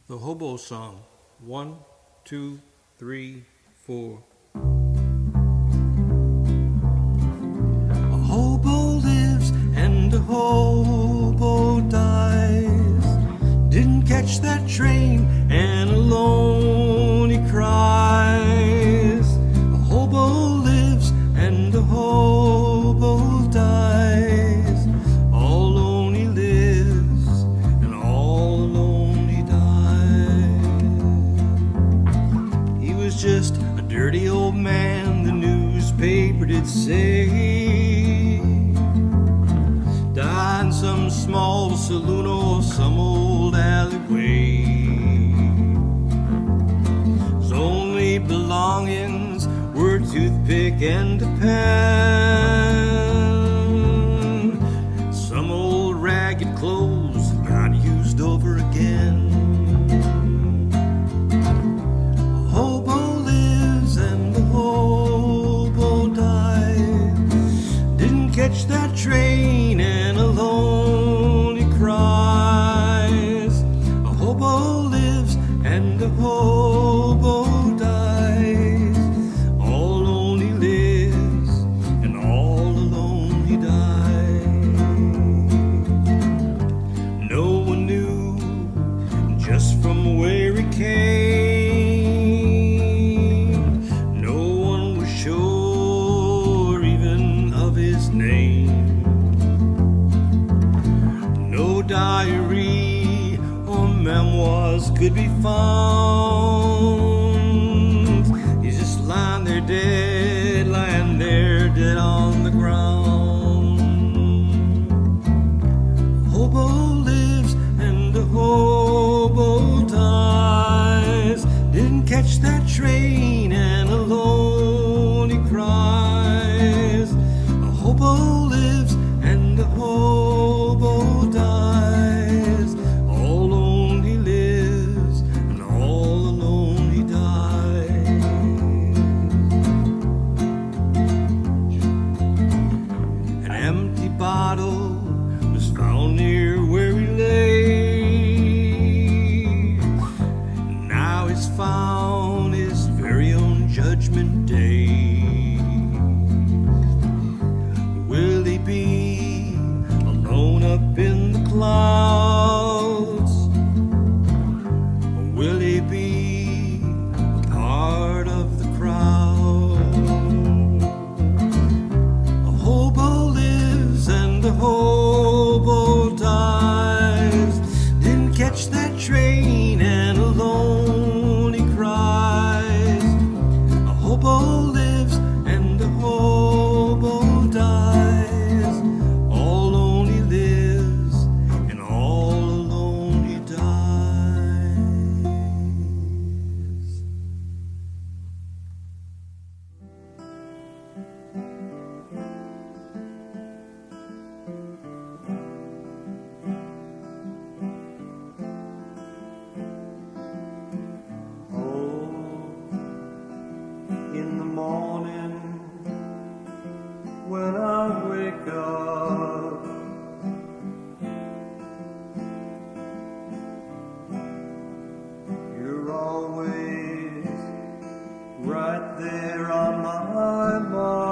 The Hobo Song. 1, 2, 3, 4. A hobo lives and a hobo dies. Didn't catch that train and alone he cries. A hobo lives and a hobo dies. All alone he lives and all alone he dies. He was just a dirty old man, the newspaper did say. Died in some small saloon or some old alleyway. His only belongings were a toothpick and a pen. Some old ragged clothes that got used over again. A hobo lives and a hobo dies. Didn't catch that train and alone he cries. A hobo lives and a hobo dies. All alone he lives and all alone he dies. No one knew just from where he came. No one was sure even of his name. No diary or memoirs could be found. He's just lying there dead on the ground. A hobo lives and a hobo dies. Didn't catch that train and alone he cries. A hobo lives and a hobo dies. All alone he lives and all alone he dies. An empty bottle was found near where he lay. Now he's found his very own judgment day. Will he be alone up in the clouds? Or will he be a part of the crowd? A hobo lives and a hobo dies. Didn't catch that train and alone he cries. A hobo lives and a hobo dies. All alone he lives and all alone he dies. Oh, in the morning when I wake up, you're always right there on my mind.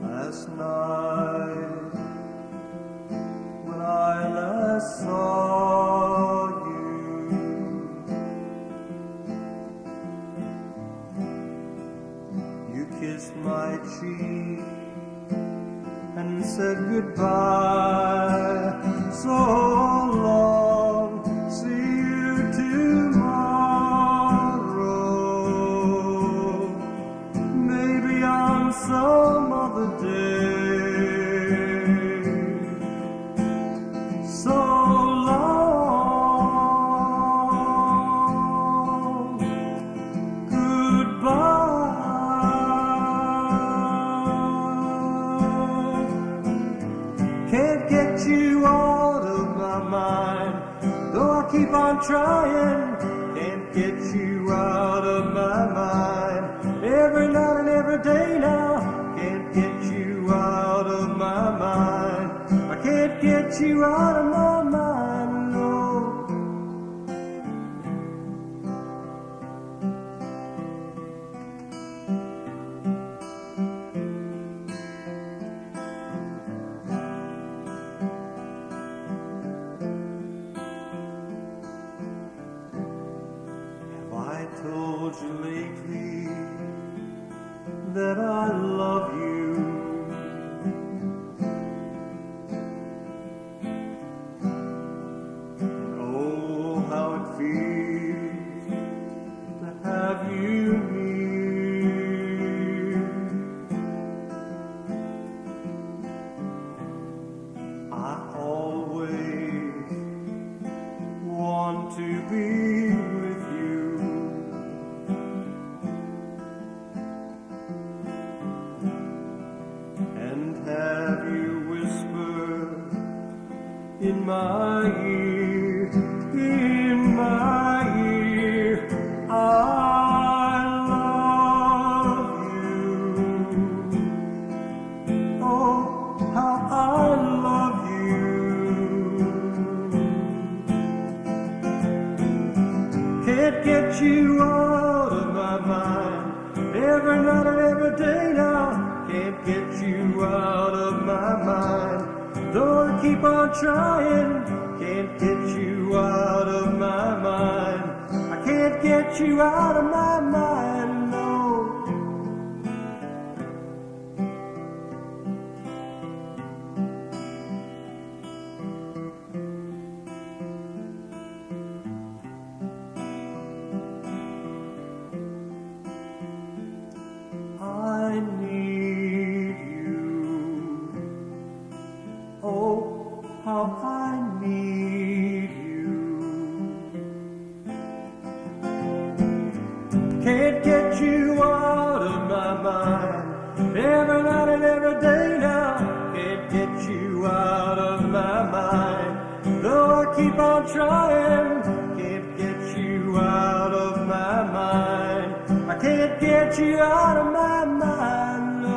Last night when I last saw you, you kissed my cheek and said goodbye. So long, see you tomorrow, maybe on some other day. So long, goodbye. Can't get you out of my mind, though I keep on trying. Can't get you out of my mind, every night and every day now. Can't get you out of my mind. get you out of my mind, no. Have I told you lately that I love you? Oh, how it feels to have you near. I always want to be with you. And have you whispered in my ear, I love you. Oh, how I love you. Can't get you out of my mind. Every night and every day now. Can't get you out of my mind. Though I keep on trying, can't get you out of my mind. I can't get you out of my mind, no. I need you. Oh, how I need you. Can't get you out of my mind. Every night and every day now. Can't get you out of my mind. Though I keep on trying, can't get you out of my mind. I can't get you out of my mind, no.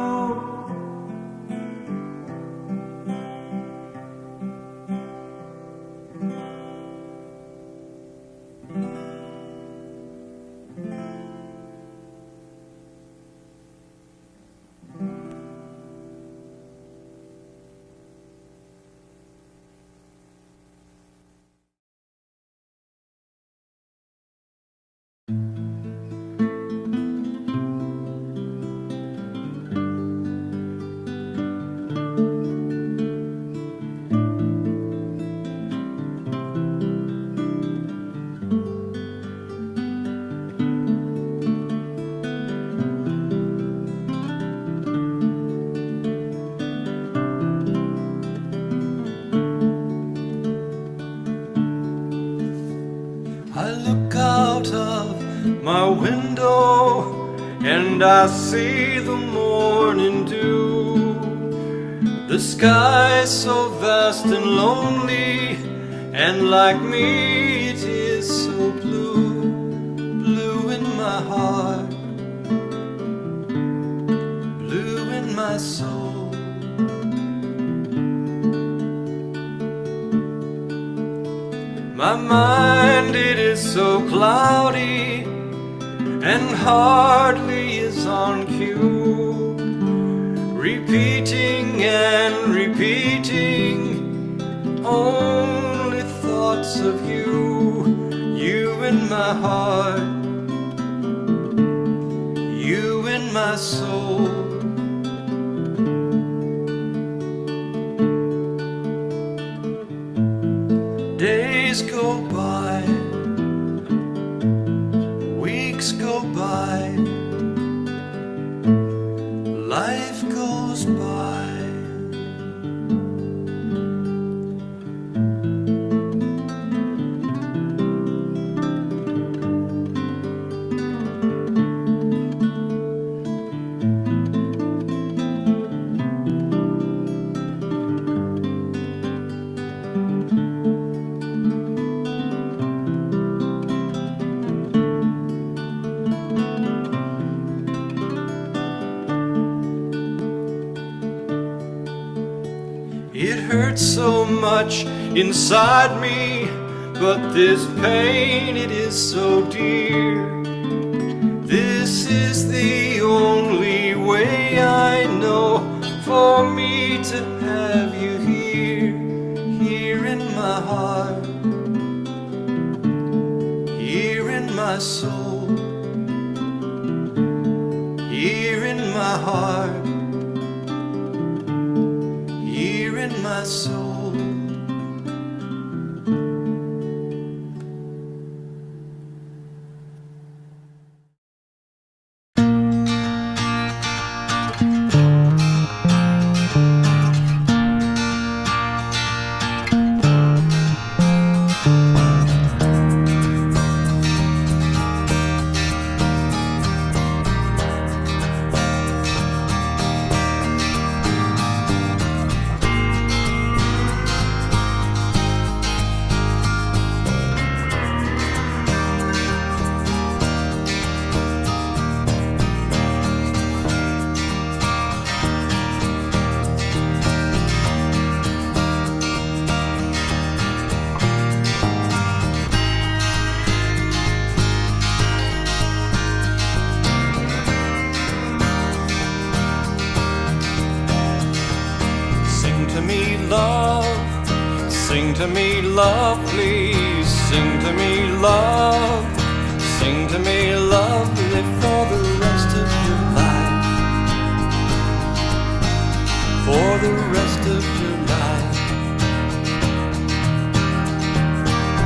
I look out of my window and I see the morning dew. The sky so vast and lonely, and like me it is so blue, blue in my heart, blue in my soul. My mind, it is so cloudy and hardly is on cue, repeating and repeating only thoughts of you, you in my heart, you in my soul. Days go by, weeks go by, life goes by. It hurts so much inside me, but this pain, it is so dear. This is the only way I know for me to have you here, here in my heart, here in my soul, here in my heart, here in my soul. Sing to me, love, please. Sing to me, love. Sing to me, lovely, for the rest of your life. For the rest of your life.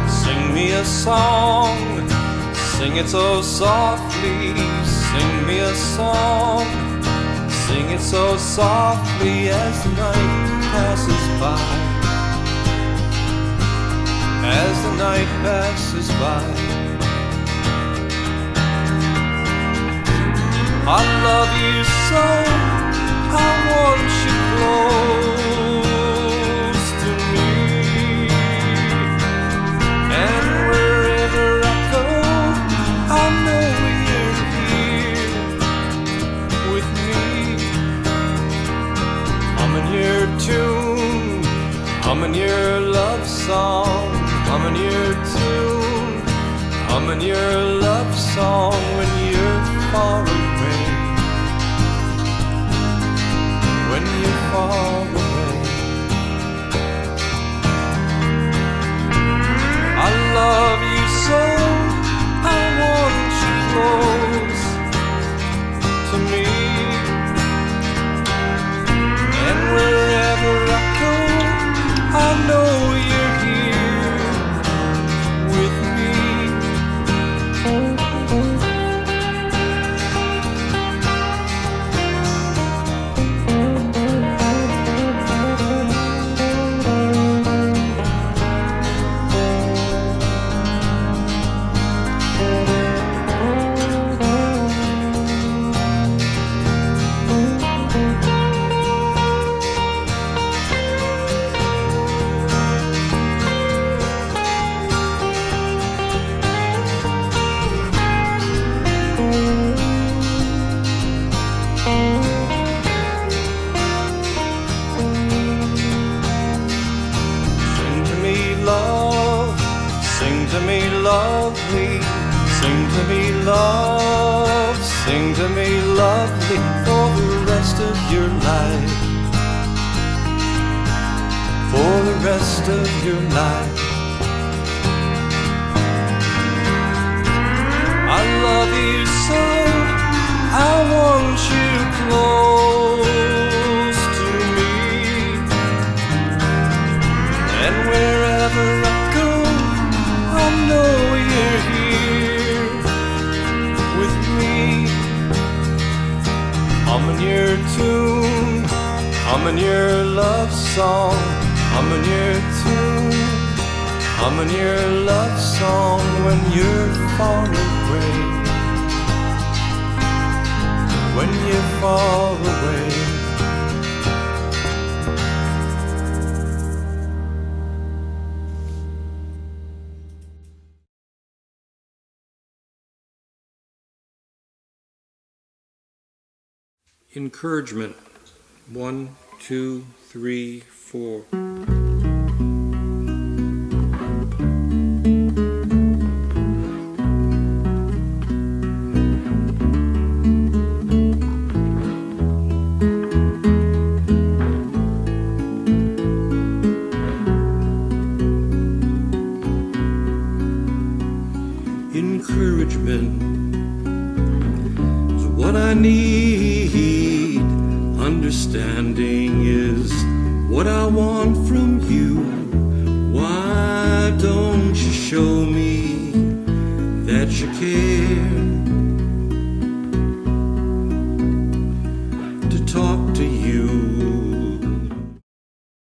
Sing me a song. Sing it so softly. Sing me a song. Sing it so softly as the night passes by. As the night passes by, I love you so, I want you close to me. And wherever I go, I know you're here with me. I'm in your tune, I'm in your love song. I'm in your tune, I'm in your love song when you're far away, when you're far away. I love you so, I want you close to me. And wherever I go, I know you're here. Lovely, sing to me, love, sing to me, lovely, for the rest of your life, for the rest of your life. I love you so, I want you close to me, and wherever I go, I know you're here with me. I'm in your tune, I'm in your love song. I'm in your tune, I'm in your love song when you're far away, when you're far away. Encouragement. 1, 2, 3, 4. before. Encouragement is what I need. Understanding is what I want from you. Why don't you show me that you care?